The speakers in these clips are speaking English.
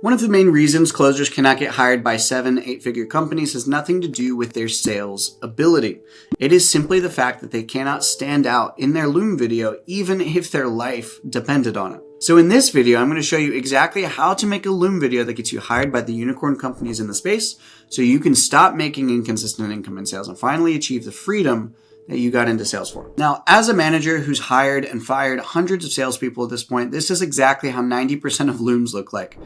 One of the main reasons closers cannot get hired by 7-8-figure companies has nothing to do with their sales ability. It is simply the fact that they cannot stand out in their loom video even if their life depended on it. So in this video, I'm going to show you exactly how to make a loom video that gets you hired by the unicorn companies in the space so you can stop making inconsistent income in sales and finally achieve the freedom that you got into sales for. Now, as a manager who's hired and fired hundreds of salespeople at this point, this is exactly how 90% of looms look like.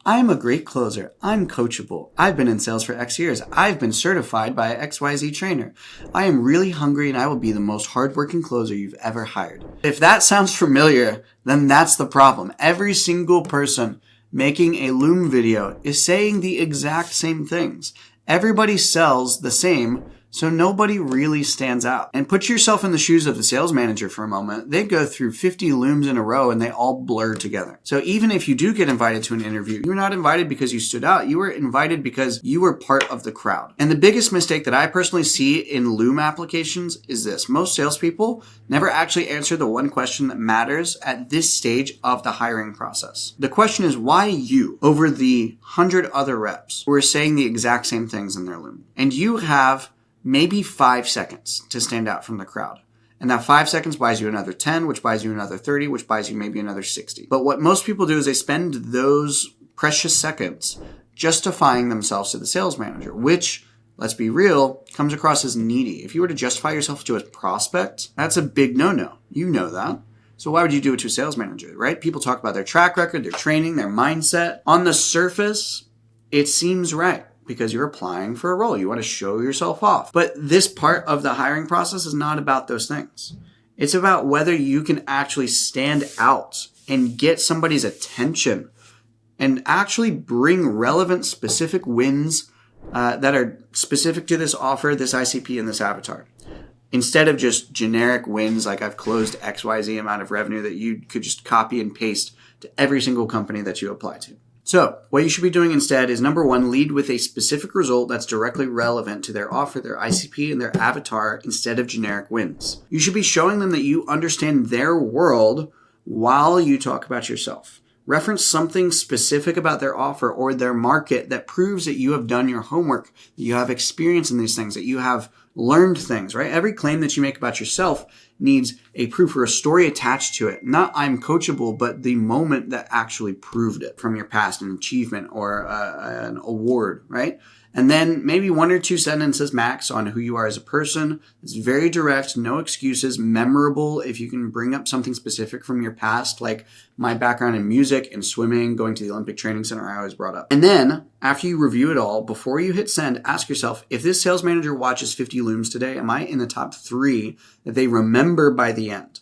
I am a great closer. I'm coachable. I've been in sales for X years. I've been certified by an XYZ trainer. I am really hungry and I will be the most hardworking closer you've ever hired. If that sounds familiar, then that's the problem. Every single person making a loom video is saying the exact same things. Everybody sells the same, so nobody really stands out. And put yourself in the shoes of the sales manager for a moment. They go through 50 looms in a row and they all blur together. So even if you do get invited to an interview, you're not invited because you stood out. You were invited because you were part of the crowd. And the biggest mistake that I personally see in loom applications is this. Most salespeople never actually answer the one question that matters at this stage of the hiring process. The question is, why you over the 100 other reps who are saying the exact same things in their loom? And you have maybe 5 seconds to stand out from the crowd. And that 5 seconds buys you another 10, which buys you another 30, which buys you maybe another 60. But what most people do is they spend those precious seconds justifying themselves to the sales manager, which, let's be real, comes across as needy. If you were to justify yourself to a prospect, that's a big no-no. You know that. So why would you do it to a sales manager, right? People talk about their track record, their training, their mindset. On the surface, it seems right, because you're applying for a role. You want to show yourself off. But this part of the hiring process is not about those things. It's about whether you can actually stand out and get somebody's attention and actually bring relevant, specific wins that are specific to this offer, this ICP, and this avatar. Instead of just generic wins like I've closed XYZ amount of revenue that you could just copy and paste to every single company that you apply to. So what you should be doing instead is, number one, lead with a specific result that's directly relevant to their offer, their ICP, and their avatar instead of generic wins. You should be showing them that you understand their world while you talk about yourself. Reference something specific about their offer or their market that proves that you have done your homework, that you have experience in these things, that you have learned things, right? Every claim that you make about yourself needs a proof or a story attached to it. Not I'm coachable, but the moment that actually proved it from your past, an achievement or an award, right? And then maybe 1 or 2 sentences max on who you are as a person. It's very direct, no excuses, memorable. If you can bring up something specific from your past, like my background in music and swimming, going to the Olympic Training Center, I always brought up. And then after you review it all, before you hit send, ask yourself, if this sales manager watches 50 looms today, am I in the top 3 that they remember by the end?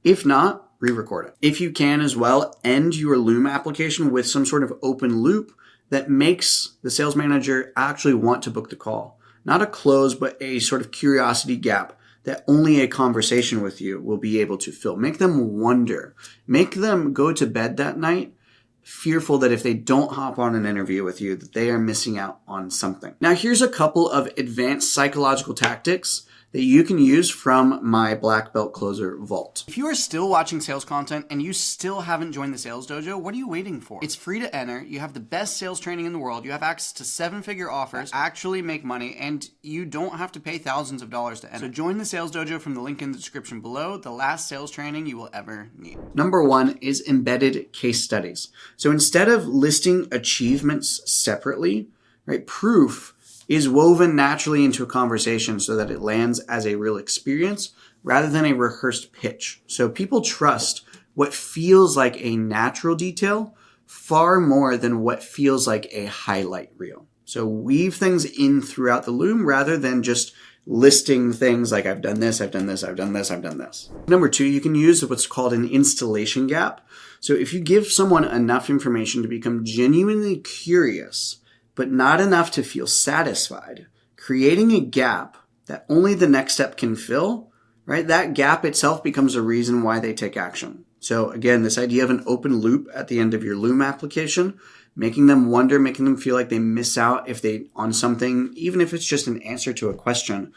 If not, re-record it. If you can as well, end your loom application with some sort of open loop that makes the sales manager actually want to book the call. Not a close, but a sort of curiosity gap that only a conversation with you will be able to fill. Make them wonder. Make them go to bed that night fearful that if they don't hop on an interview with you, that they are missing out on something. Now, here's a couple of advanced psychological tactics that you can use from my Black Belt Closer Vault. If you are still watching sales content and you still haven't joined the Sales Dojo, what are you waiting for? It's free to enter. You have the best sales training in the world. You have access to 7-figure offers, actually make money, and you don't have to pay thousands of dollars to enter. So join the Sales Dojo from the link in the description below, the last sales training you will ever need. Number 1 is embedded case studies. So instead of listing achievements separately, right, proof is woven naturally into a conversation so that it lands as a real experience rather than a rehearsed pitch. So people trust what feels like a natural detail far more than what feels like a highlight reel. So weave things in throughout the loom rather than just listing things like I've done this, I've done this, I've done this, I've done this. Number 2, you can use what's called an installation gap. So if you give someone enough information to become genuinely curious, but not enough to feel satisfied, creating a gap that only the next step can fill, right? That gap itself becomes a reason why they take action. So again, this idea of an open loop at the end of your loom application, making them wonder, making them feel like they miss out if they on something, even if it's just an answer to a question,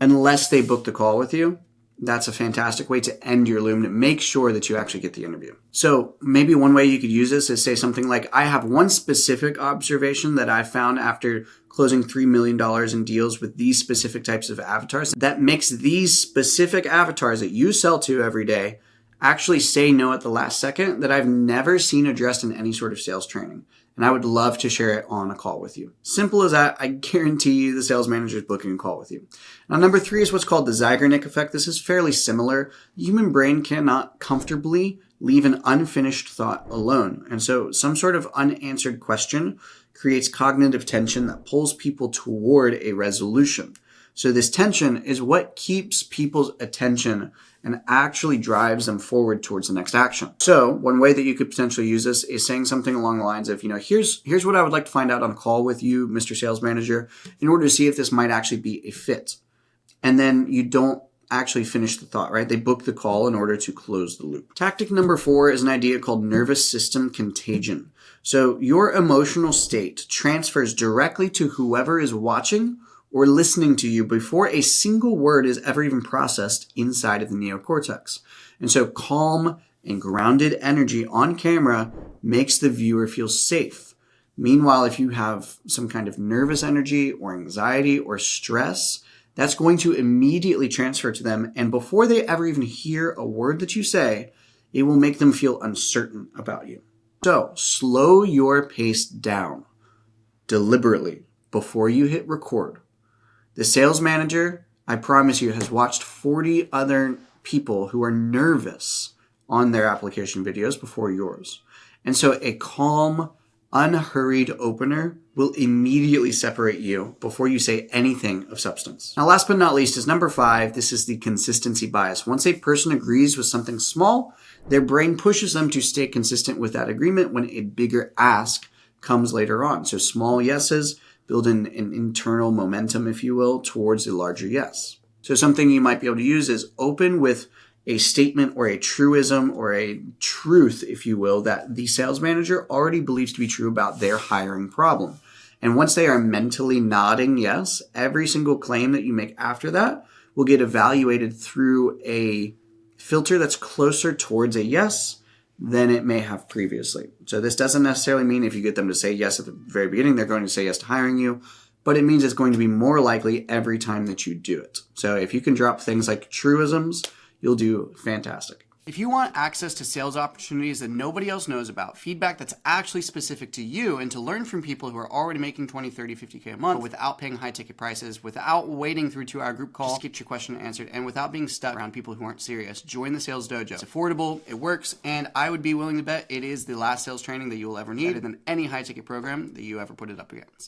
unless they book the call with you, that's a fantastic way to end your loom to make sure that you actually get the interview. So maybe one way you could use this is say something like, I have one specific observation that I found after closing $3 million in deals with these specific types of avatars that makes these specific avatars that you sell to every day actually say no at the last second that I've never seen addressed in any sort of sales training. And I would love to share it on a call with you. Simple as that. I guarantee you the sales manager is booking a call with you. Now, number 3 is what's called the Zeigarnik effect. This is fairly similar. The human brain cannot comfortably leave an unfinished thought alone. And so some sort of unanswered question creates cognitive tension that pulls people toward a resolution. So this tension is what keeps people's attention and actually drives them forward towards the next action. So one way that you could potentially use this is saying something along the lines of, here's what I would like to find out on a call with you, Mr. Sales Manager, in order to see if this might actually be a fit. And then you don't actually finish the thought, right? They book the call in order to close the loop. Tactic number 4 is an idea called nervous system contagion. So your emotional state transfers directly to whoever is watching or listening to you before a single word is ever even processed inside of the neocortex. And so calm and grounded energy on camera makes the viewer feel safe. Meanwhile, if you have some kind of nervous energy or anxiety or stress, that's going to immediately transfer to them. And before they ever even hear a word that you say, it will make them feel uncertain about you. So slow your pace down deliberately before you hit record. The sales manager, I promise you, has watched 40 other people who are nervous on their application videos before yours. And so a calm, unhurried opener will immediately separate you before you say anything of substance. Now, last but not least is number 5. This is the consistency bias. Once a person agrees with something small, their brain pushes them to stay consistent with that agreement when a bigger ask comes later on. So small yeses build an internal momentum, if you will, towards a larger yes. So something you might be able to use is open with a statement or a truism or a truth, if you will, that the sales manager already believes to be true about their hiring problem. And once they are mentally nodding yes, every single claim that you make after that will get evaluated through a filter that's closer towards a yes than it may have previously. So this doesn't necessarily mean if you get them to say yes at the very beginning, they're going to say yes to hiring you, but it means it's going to be more likely every time that you do it. So if you can drop things like truisms, you'll do fantastic. If you want access to sales opportunities that nobody else knows about, feedback that's actually specific to you, and to learn from people who are already making 20, 30, 50K a month without paying high ticket prices, without waiting through 2-hour group calls to get your question answered, and without being stuck around people who aren't serious, join the Sales Dojo. It's affordable, it works, and I would be willing to bet it is the last sales training that you will ever need, better than any high ticket program that you ever put it up against.